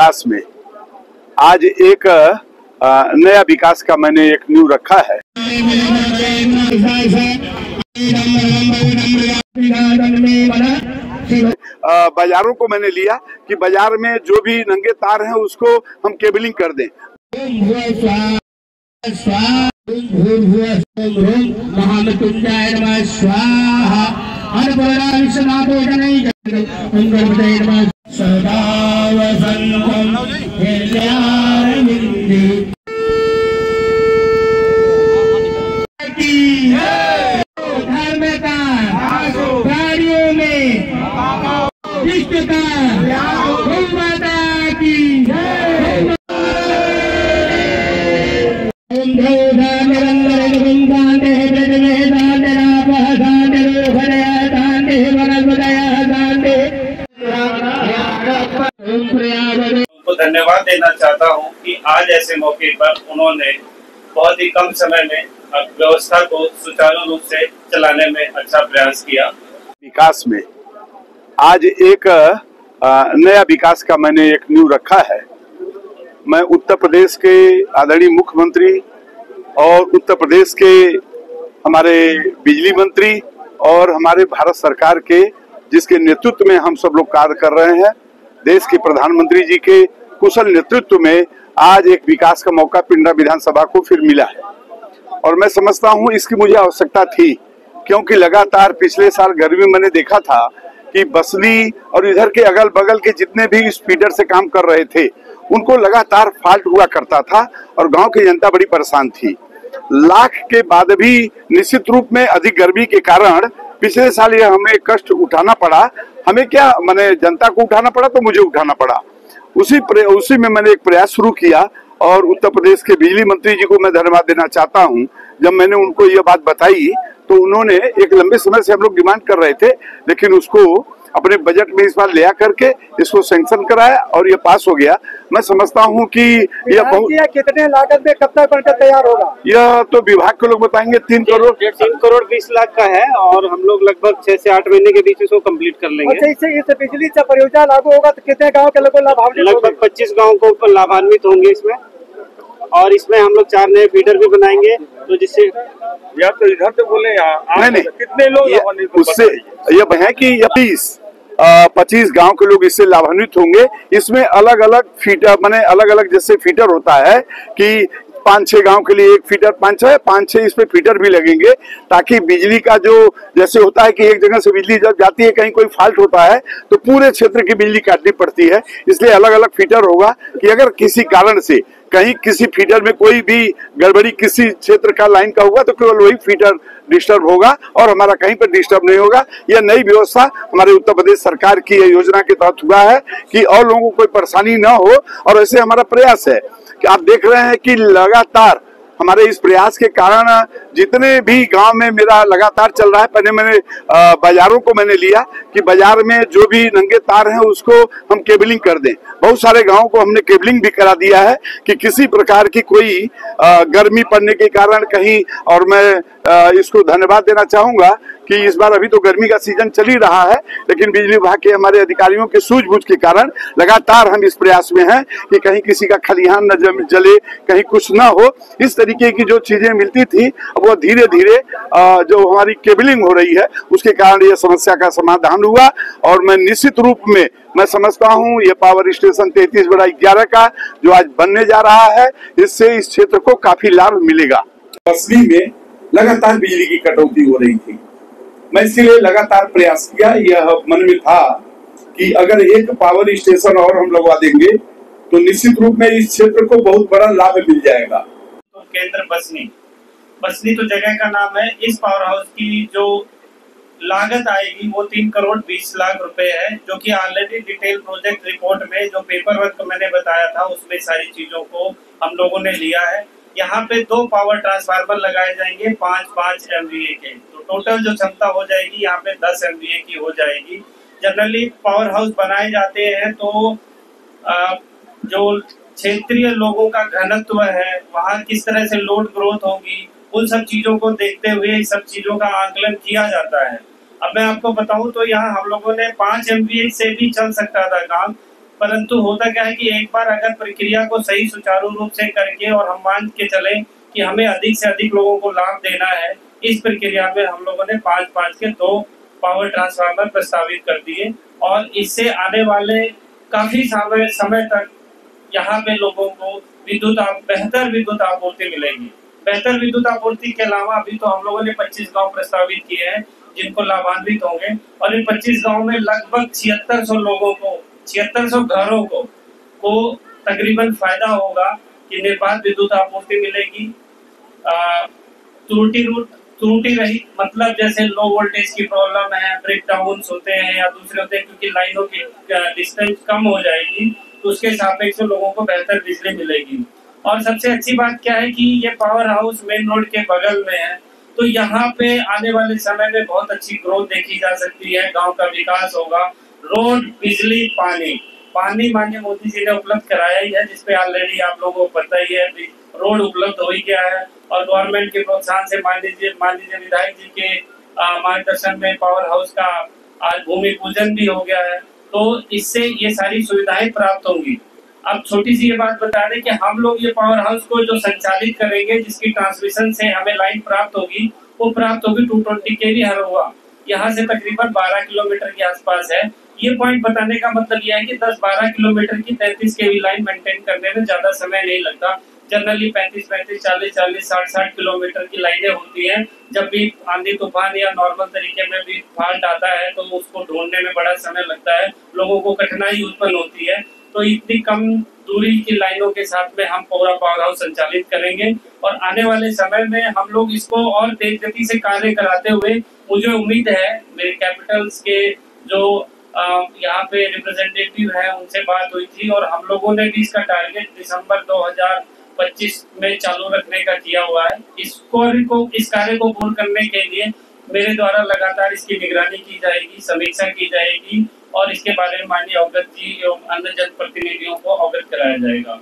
विकास में आज एक नया विकास का मैंने एक नींव रखा है। बाजारों को मैंने लिया कि बाजार में जो भी नंगे तार हैं उसको हम केबलिंग कर दें। गाड़ियों में उनको धन्यवाद देना चाहता हूं कि आज ऐसे मौके पर उन्होंने बहुत ही कम समय में व्यवस्था को सुचारू रूप से चलाने में अच्छा प्रयास किया। विकास में आज एक नया विकास का मैंने एक नींव रखा है। मैं उत्तर प्रदेश के आदरणीय मुख्यमंत्री और उत्तर प्रदेश के हमारे बिजली मंत्री और हमारे भारत सरकार के जिसके नेतृत्व में हम सब लोग कार्य कर रहे हैं, देश के प्रधानमंत्री जी के कुशल नेतृत्व में आज एक विकास का मौका पिंडरा विधानसभा को फिर मिला है और मैं समझता हूं इसकी मुझे आवश्यकता थी, क्योंकि लगातार पिछले साल गर्मी में मैंने देखा था कि बसनी और इधर के अगल बगल के जितने भी स्पीडर से काम कर रहे थे उनको लगातार फॉल्ट हुआ करता था और गांव की जनता बड़ी परेशान थी। लाख के बाद भी निश्चित रूप में अधिक गर्मी के कारण पिछले साल ये हमें कष्ट उठाना पड़ा। हमें क्या माने जनता को उठाना पड़ा तो मुझे उठाना पड़ा। उसी में मैंने एक प्रयास शुरू किया और उत्तर प्रदेश के बिजली मंत्री जी को मैं धन्यवाद देना चाहता हूं। जब मैंने उनको ये बात बताई तो उन्होंने एक लंबे समय से हम लोग डिमांड कर रहे थे, लेकिन उसको अपने बजट में इस बार ले आकर के इसको सैंक्शन कराया और ये पास हो गया। मैं समझता हूं कि यह बहुत कितने लागत में कब तक बनकर तैयार होगा, यह तो विभाग के लोग बताएंगे। 3 करोड़ 20 लाख का है और हम लोग लगभग 6 से 8 महीने के बीच इसको कंप्लीट कर लेंगे। अच्छा, इससे बिजली से परियोजना लागू होगा तो कितने गाँव के लोगों लाभान्वित? लगभग 25 गाँव को लाभान्वित होंगे इसमें, और इसमें हम लोग 4 नए फीडर भी बनाएंगे। तो जिससे या तो इधर तो बोले नहीं कितने लोग उससे यह है कि 25 गांव के लोग इससे लाभान्वित होंगे। इसमें अलग अलग फीडर माने अलग अलग जैसे फीडर होता है कि 5-6 गांव के लिए एक फीडर 5-6 इस पे फीडर भी लगेंगे, ताकि बिजली का जो जैसे होता है कि एक जगह से बिजली जब जाती है कहीं कोई फॉल्ट होता है तो पूरे क्षेत्र की बिजली काटनी पड़ती है। इसलिए अलग अलग फीडर होगा कि अगर किसी कारण से कहीं किसी फीडर में कोई भी गड़बड़ी किसी क्षेत्र का लाइन का हुआ तो केवल वही फीडर डिस्टर्ब होगा और हमारा कहीं पर डिस्टर्ब नहीं होगा। यह नई व्यवस्था हमारे उत्तर प्रदेश सरकार की योजना के तहत हुआ है कि और लोगों को कोई परेशानी न हो, और ऐसे हमारा प्रयास है कि आप देख रहे हैं कि लगातार हमारे इस प्रयास के कारण जितने भी गांव में मेरा लगातार चल रहा है। पहले मैंने बाजारों को मैंने लिया कि बाजार में जो भी नंगे तार हैं उसको हम केबलिंग कर दें। बहुत सारे गांवों को हमने केबलिंग भी करा दिया है कि किसी प्रकार की कोई गर्मी पड़ने के कारण कहीं, और मैं इसको धन्यवाद देना चाहूंगा कि इस बार अभी तो गर्मी का सीजन चल ही रहा है, लेकिन बिजली विभाग के हमारे अधिकारियों के सूझबूझ के कारण लगातार हम इस प्रयास में हैं कि कहीं किसी का खलिहान न जले, कहीं कुछ ना हो। इस तरीके की जो चीजें मिलती थी अब वो धीरे धीरे जो हमारी केबलिंग हो रही है उसके कारण ये समस्या का समाधान हुआ। और मैं निश्चित रूप में मैं समझता हूं ये पावर स्टेशन 33/11 का जो आज बनने जा रहा है, इससे इस क्षेत्र को काफी लाभ मिलेगा। बसनी में लगातार बिजली की कटौती हो रही थी, मैं इसीलिए लगातार प्रयास किया। यह मन में था कि अगर एक पावर स्टेशन और हम लगवा देंगे तो निश्चित रूप में इस क्षेत्र को बहुत बड़ा लाभ मिल जाएगा। तो केंद्र बसनी तो जगह का नाम है। इस पावर हाउस की जो लागत आएगी वो 3 करोड़ 20 लाख रुपए है, जो कि ऑलरेडी डिटेल प्रोजेक्ट रिपोर्ट में जो पेपर वर्क मैंने बताया था उसमें सारी चीजों को हम लोगों ने लिया है। यहाँ पे 2 पावर ट्रांसफार्मर लगाए जाएंगे 5-5 MVA के, तो टोटल जो क्षमता हो जाएगी यहाँ पे 10 MVA की हो जाएगी। जनरली पावर हाउस बनाए जाते हैं तो जो क्षेत्रीय लोगों का घनत्व है, वहाँ किस तरह से लोड ग्रोथ होगी, उन सब चीजों को देखते हुए इस सब चीजों का आकलन किया जाता है। अब मैं आपको बताऊं तो यहाँ हम लोगों ने 5 MVA से भी चल सकता था काम, परंतु होता क्या है कि एक बार अगर प्रक्रिया को सही सुचारू रूप से करके और हम मान के चले कि हमें अधिक से अधिक लोगों को लाभ देना है, इस प्रक्रिया में हम लोगों ने 5-5 के 2 पावर ट्रांसफार्मर प्रस्तावित कर दिए और इससे आने वाले काफी समय तक यहाँ पे लोगों को बेहतर विद्युत आपूर्ति मिलेगी। बेहतर विद्युत आपूर्ति के अलावा अभी तो हम लोगों ने 25 गांव प्रस्तावित किए हैं जिनको लाभान्वित होंगे और इन 25 गांव में लगभग 7600 लोगों को 7600 घरों को तकरीबन फायदा होगा कि निर्बाध विद्युत आपूर्ति मिलेगी। त्रुटि रहित, मतलब जैसे लो वोल्टेज की प्रॉब्लम है, ब्रेक डाउन होते हैं या दूसरे होते हैं, क्योंकि लाइनों की डिस्टेंस कम हो जाएगी तो उसके सापेक्ष लोगों को बेहतर बिजली मिलेगी। और सबसे अच्छी बात क्या है कि ये पावर हाउस मेन रोड के बगल में है, तो यहाँ पे आने वाले समय में बहुत अच्छी ग्रोथ देखी जा सकती है, गांव का विकास होगा। रोड, बिजली, पानी माननीय मोदी जी ने उपलब्ध कराया ही है, जिसपे ऑलरेडी आप लोगों को पता ही है, रोड उपलब्ध हो ही गया है और गवर्नमेंट के प्रोत्साहन से मान लीजिए विधायक जी के मार्गदर्शन में पावर हाउस का आज भूमि पूजन भी हो गया है, तो इससे ये सारी सुविधाएं प्राप्त होंगी। अब छोटी सी ये बात बता दें कि हम लोग ये पावर हाउस को जो संचालित करेंगे, जिसकी ट्रांसमिशन से हमें लाइन प्राप्त होगी, वो प्राप्त होगी 220 kV हरहुआ, यहाँ से तकरीबन 12 किलोमीटर के आसपास है। ये पॉइंट बताने का मतलब यह है कि 10-12 किलोमीटर की 33 kV लाइन मेंटेन करने में ज्यादा समय नहीं लगता। जनरली 35-35, 40-40, 60-60 किलोमीटर की लाइनें होती हैं। जब भी आंधी तूफान या नॉर्मल तरीके में भी फॉल्ट आता है तो उसको ढूंढने में बड़ा समय लगता है, लोगों को कठिनाई उत्पन्न होती है। तो इतनी कम दूरी की लाइनों के साथ में हम पूरा पावर हाउस संचालित करेंगे और आने वाले समय में हम लोग इसको और तेज गति से कार्य कराते हुए, मुझे उम्मीद है मेरे कैपिटल्स के जो यहाँ पे रिप्रेजेंटेटिव है उनसे बात हुई थी और हम लोगों ने भी इसका टारगेट दिसंबर 2025 में चालू रखने का किया हुआ है। इस कार्य को पूर्ण करने के लिए मेरे द्वारा लगातार इसकी निगरानी की जाएगी, समीक्षा की जाएगी और इसके बारे में माननीय अवगत जी एवं अन्य जनप्रतिनिधियों को अवगत कराया जाएगा।